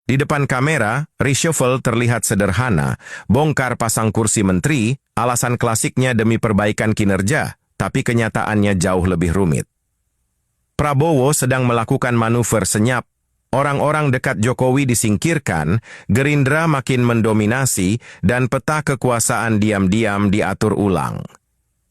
Di depan kamera, reshuffle terlihat sederhana, bongkar pasang kursi menteri, alasan klasiknya demi perbaikan kinerja, tapi kenyataannya jauh lebih rumit. Prabowo sedang melakukan manuver senyap. Orang-orang dekat Jokowi disingkirkan, Gerindra makin mendominasi, dan peta kekuasaan diam-diam diatur ulang.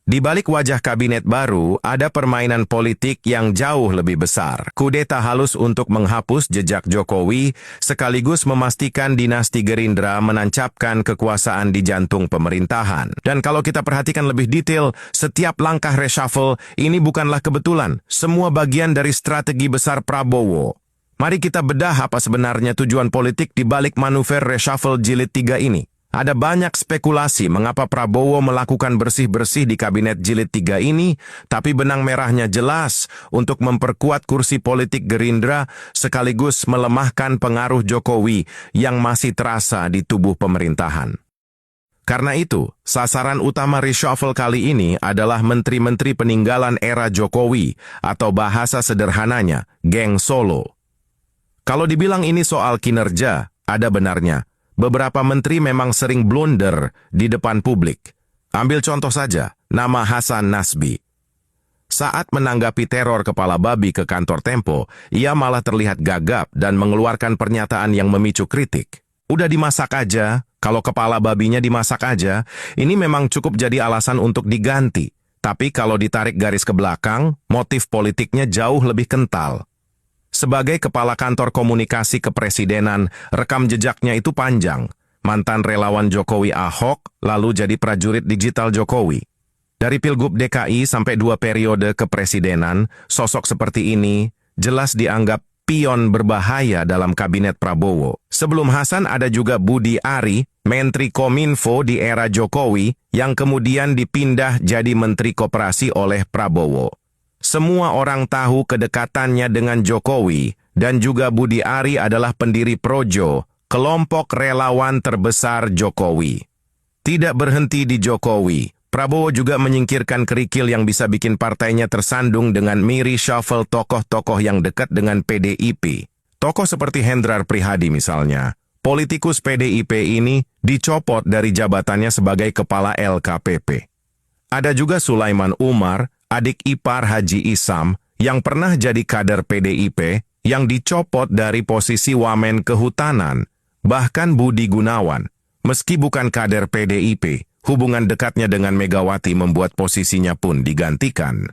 Di balik wajah kabinet baru, ada permainan politik yang jauh lebih besar. Kudeta halus untuk menghapus jejak Jokowi, sekaligus memastikan dinasti Gerindra menancapkan kekuasaan di jantung pemerintahan. Dan kalau kita perhatikan lebih detail, setiap langkah reshuffle ini bukanlah kebetulan. Semua bagian dari strategi besar Prabowo. Mari kita bedah apa sebenarnya tujuan politik di balik manuver reshuffle jilid 3 ini. Ada banyak spekulasi mengapa Prabowo melakukan bersih-bersih di kabinet jilid 3 ini, tapi benang merahnya jelas untuk memperkuat kursi politik Gerindra sekaligus melemahkan pengaruh Jokowi yang masih terasa di tubuh pemerintahan. Karena itu, sasaran utama reshuffle kali ini adalah menteri-menteri peninggalan era Jokowi atau bahasa sederhananya, geng Solo. Kalau dibilang ini soal kinerja, ada benarnya. Beberapa menteri memang sering blunder di depan publik. Ambil contoh saja, nama Hasan Nasbi. Saat menanggapi teror kepala babi ke kantor Tempo, ia malah terlihat gagap dan mengeluarkan pernyataan yang memicu kritik. Udah dimasak aja, kalau kepala babinya dimasak aja, ini memang cukup jadi alasan untuk diganti. Tapi kalau ditarik garis ke belakang, motif politiknya jauh lebih kental. Sebagai kepala kantor komunikasi kepresidenan, rekam jejaknya itu panjang. Mantan relawan Jokowi Ahok, lalu jadi prajurit digital Jokowi. Dari Pilgub DKI sampai 2 periode kepresidenan, sosok seperti ini jelas dianggap pion berbahaya dalam kabinet Prabowo. Sebelum Hasan ada juga Budi Ari, Menteri Kominfo di era Jokowi, yang kemudian dipindah jadi Menteri Koperasi oleh Prabowo. Semua orang tahu kedekatannya dengan Jokowi, dan juga Budi Ari adalah pendiri Projo, kelompok relawan terbesar Jokowi. Tidak berhenti di Jokowi, Prabowo juga menyingkirkan kerikil yang bisa bikin partainya tersandung dengan reshuffle tokoh-tokoh yang dekat dengan PDIP. Tokoh seperti Hendrar Prihadi misalnya, politikus PDIP ini dicopot dari jabatannya sebagai kepala LKPP. Ada juga Sulaiman Umar, adik ipar Haji Isam, yang pernah jadi kader PDIP, yang dicopot dari posisi Wamen Kehutanan. Bahkan Budi Gunawan, meski bukan kader PDIP, hubungan dekatnya dengan Megawati membuat posisinya pun digantikan.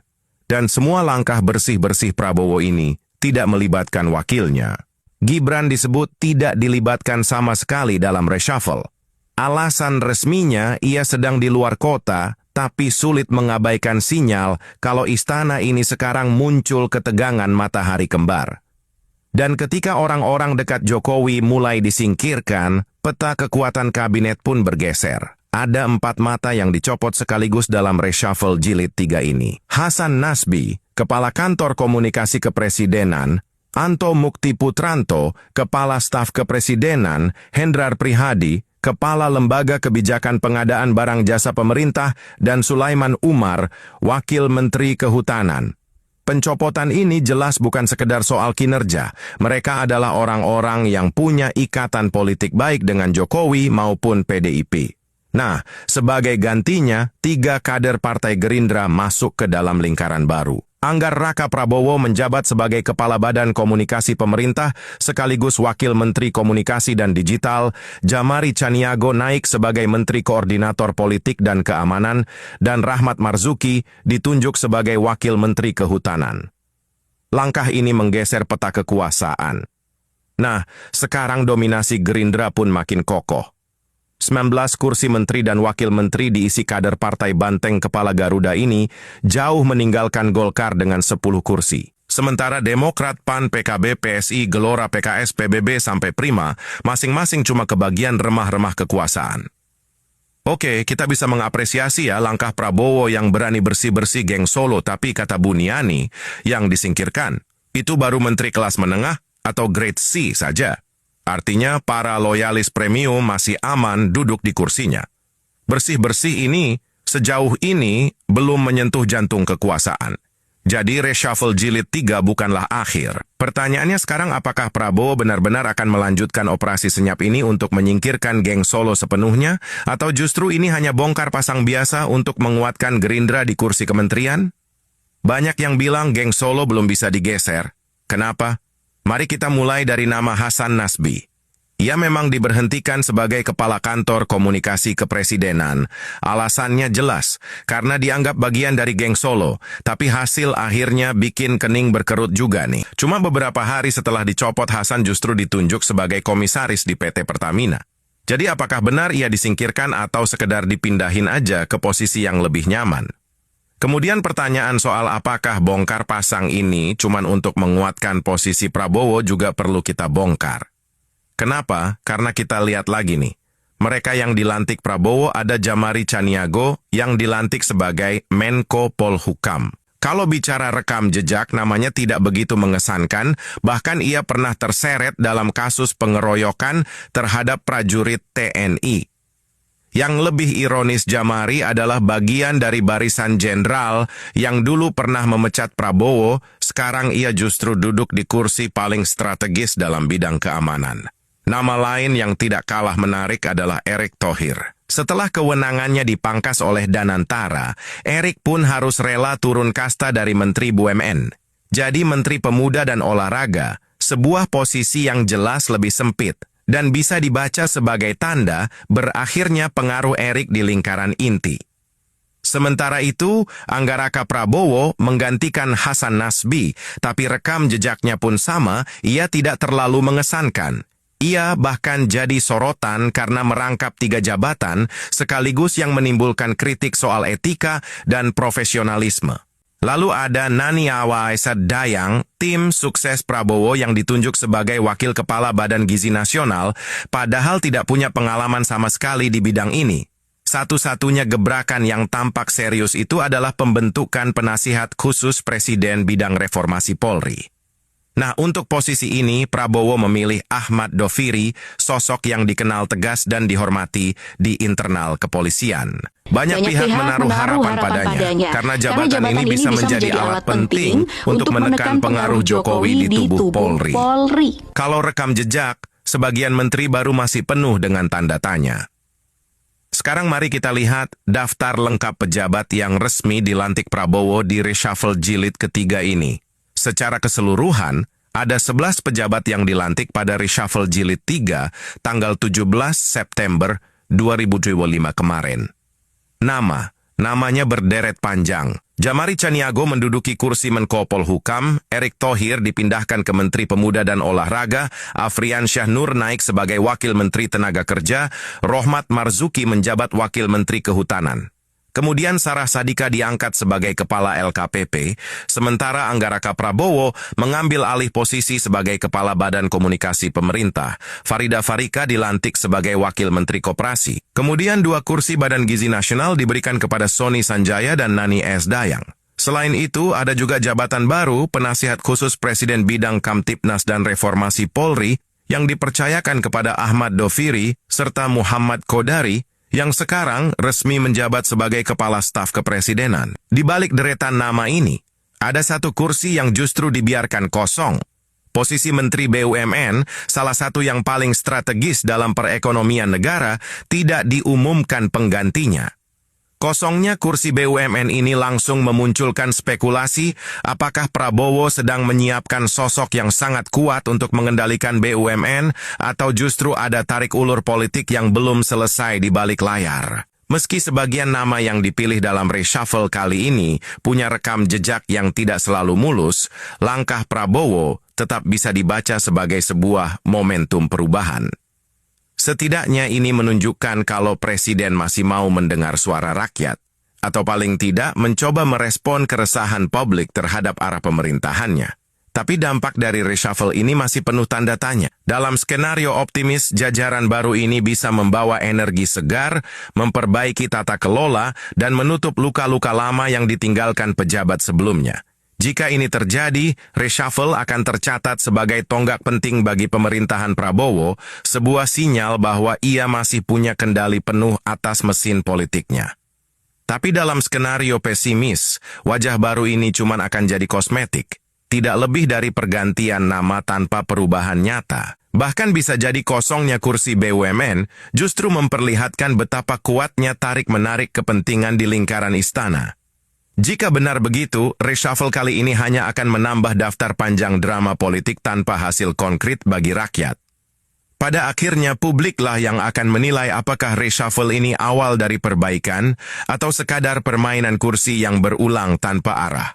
Dan semua langkah bersih-bersih Prabowo ini tidak melibatkan wakilnya. Gibran disebut tidak dilibatkan sama sekali dalam reshuffle. Alasan resminya ia sedang di luar kota, tapi sulit mengabaikan sinyal kalau istana ini sekarang muncul ketegangan matahari kembar. Dan ketika orang-orang dekat Jokowi mulai disingkirkan, peta kekuatan kabinet pun bergeser. Ada 4 mata yang dicopot sekaligus dalam reshuffle jilid 3 ini. Hasan Nasbi, Kepala Kantor Komunikasi Kepresidenan, Anto Mukti Putranto, Kepala Staf Kepresidenan, Hendrar Prihadi, Kepala Lembaga Kebijakan Pengadaan Barang Jasa Pemerintah, dan Sulaiman Umar, Wakil Menteri Kehutanan. Pencopotan ini jelas bukan sekedar soal kinerja. Mereka adalah orang-orang yang punya ikatan politik baik dengan Jokowi maupun PDIP. Nah, sebagai gantinya, 3 kader Partai Gerindra masuk ke dalam lingkaran baru. Anggar Raka Prabowo menjabat sebagai Kepala Badan Komunikasi Pemerintah sekaligus Wakil Menteri Komunikasi dan Digital, Jamari Chaniago naik sebagai Menteri Koordinator Politik dan Keamanan, dan Rahmat Marzuki ditunjuk sebagai Wakil Menteri Kehutanan. Langkah ini menggeser peta kekuasaan. Nah, sekarang dominasi Gerindra pun makin kokoh. 19 kursi menteri dan wakil menteri diisi kader Partai Banteng Kepala Garuda ini jauh meninggalkan Golkar dengan 10 kursi. Sementara Demokrat, PAN, PKB, PSI, Gelora, PKS, PBB, sampai Prima, masing-masing cuma kebagian remah-remah kekuasaan. Oke, kita bisa mengapresiasi ya langkah Prabowo yang berani bersih-bersih geng Solo, tapi kata Buniani yang disingkirkan, itu baru menteri kelas menengah atau grade C saja. Artinya para loyalis premium masih aman duduk di kursinya. Bersih-bersih ini sejauh ini belum menyentuh jantung kekuasaan. Jadi reshuffle jilid 3 bukanlah akhir. Pertanyaannya sekarang, apakah Prabowo benar-benar akan melanjutkan operasi senyap ini untuk menyingkirkan geng Solo sepenuhnya? Atau justru ini hanya bongkar pasang biasa untuk menguatkan Gerindra di kursi kementerian? Banyak yang bilang geng Solo belum bisa digeser. Kenapa? Mari kita mulai dari nama Hasan Nasbi. Ia memang diberhentikan sebagai Kepala Kantor Komunikasi Kepresidenan. Alasannya jelas, karena dianggap bagian dari geng Solo. Tapi hasil akhirnya bikin kening berkerut juga nih. Cuma beberapa hari setelah dicopot, Hasan justru ditunjuk sebagai komisaris di PT Pertamina. Jadi apakah benar ia disingkirkan atau sekedar dipindahin aja ke posisi yang lebih nyaman? Kemudian pertanyaan soal apakah bongkar pasang ini cuman untuk menguatkan posisi Prabowo juga perlu kita bongkar. Kenapa? Karena kita lihat lagi nih. Mereka yang dilantik Prabowo ada Jamari Chaniago yang dilantik sebagai Menko Polhukam. Kalau bicara rekam jejak, namanya tidak begitu mengesankan, bahkan ia pernah terseret dalam kasus pengeroyokan terhadap prajurit TNI. Yang lebih ironis, Jamari adalah bagian dari barisan jenderal yang dulu pernah memecat Prabowo, sekarang ia justru duduk di kursi paling strategis dalam bidang keamanan. Nama lain yang tidak kalah menarik adalah Erick Thohir. Setelah kewenangannya dipangkas oleh Danantara, Erick pun harus rela turun kasta dari Menteri BUMN. Jadi Menteri Pemuda dan Olahraga, sebuah posisi yang jelas lebih sempit, dan bisa dibaca sebagai tanda berakhirnya pengaruh Erick di lingkaran inti. Sementara itu, Anggaraka Prabowo menggantikan Hasan Nasbi, tapi rekam jejaknya pun sama, ia tidak terlalu mengesankan. Ia bahkan jadi sorotan karena merangkap 3 jabatan sekaligus yang menimbulkan kritik soal etika dan profesionalisme. Lalu ada Nani Awaisad Dayang, tim sukses Prabowo yang ditunjuk sebagai Wakil Kepala Badan Gizi Nasional, padahal tidak punya pengalaman sama sekali di bidang ini. Satu-satunya gebrakan yang tampak serius itu adalah pembentukan penasihat khusus Presiden bidang reformasi Polri. Nah, untuk posisi ini, Prabowo memilih Ahmad Doviri, sosok yang dikenal tegas dan dihormati di internal kepolisian. Banyak pihak menaruh harapan padanya, karena jabatan ini bisa menjadi alat penting untuk menekan pengaruh Jokowi di tubuh Polri. Kalau rekam jejak, sebagian menteri baru masih penuh dengan tanda tanya. Sekarang mari kita lihat daftar lengkap pejabat yang resmi dilantik Prabowo di reshuffle jilid ketiga ini. Secara keseluruhan, ada 11 pejabat yang dilantik pada reshuffle jilid 3 tanggal 17 September 2025 kemarin. Namanya berderet panjang. Jamari Chaniago menduduki kursi Menko Polhukam, Erick Thohir dipindahkan ke Menteri Pemuda dan Olahraga, Afrian Syahnur naik sebagai Wakil Menteri Tenaga Kerja, Rohmat Marzuki menjabat Wakil Menteri Kehutanan. Kemudian Sarah Sadika diangkat sebagai Kepala LKPP, sementara Anggaraka Prabowo mengambil alih posisi sebagai Kepala Badan Komunikasi Pemerintah. Farida Farika dilantik sebagai Wakil Menteri Koperasi. Kemudian 2 kursi Badan Gizi Nasional diberikan kepada Sony Sanjaya dan Nani S. Dayang. Selain itu, ada juga jabatan baru Penasihat Khusus Presiden Bidang Kamtipnas dan Reformasi Polri yang dipercayakan kepada Ahmad Doviri serta Muhammad Kodari, yang sekarang resmi menjabat sebagai Kepala Staf Kepresidenan. Di balik deretan nama ini, ada 1 kursi yang justru dibiarkan kosong. Posisi Menteri BUMN, salah satu yang paling strategis dalam perekonomian negara, tidak diumumkan penggantinya. Kosongnya kursi BUMN ini langsung memunculkan spekulasi apakah Prabowo sedang menyiapkan sosok yang sangat kuat untuk mengendalikan BUMN atau justru ada tarik ulur politik yang belum selesai di balik layar. Meski sebagian nama yang dipilih dalam reshuffle kali ini punya rekam jejak yang tidak selalu mulus, langkah Prabowo tetap bisa dibaca sebagai sebuah momentum perubahan. Setidaknya ini menunjukkan kalau Presiden masih mau mendengar suara rakyat, atau paling tidak mencoba merespon keresahan publik terhadap arah pemerintahannya. Tapi dampak dari reshuffle ini masih penuh tanda tanya. Dalam skenario optimis, jajaran baru ini bisa membawa energi segar, memperbaiki tata kelola, dan menutup luka-luka lama yang ditinggalkan pejabat sebelumnya. Jika ini terjadi, reshuffle akan tercatat sebagai tonggak penting bagi pemerintahan Prabowo, sebuah sinyal bahwa ia masih punya kendali penuh atas mesin politiknya. Tapi dalam skenario pesimis, wajah baru ini cuma akan jadi kosmetik. Tidak lebih dari pergantian nama tanpa perubahan nyata. Bahkan bisa jadi kosongnya kursi BUMN justru memperlihatkan betapa kuatnya tarik-menarik kepentingan di lingkaran istana. Jika benar begitu, reshuffle kali ini hanya akan menambah daftar panjang drama politik tanpa hasil konkret bagi rakyat. Pada akhirnya publiklah yang akan menilai apakah reshuffle ini awal dari perbaikan atau sekadar permainan kursi yang berulang tanpa arah.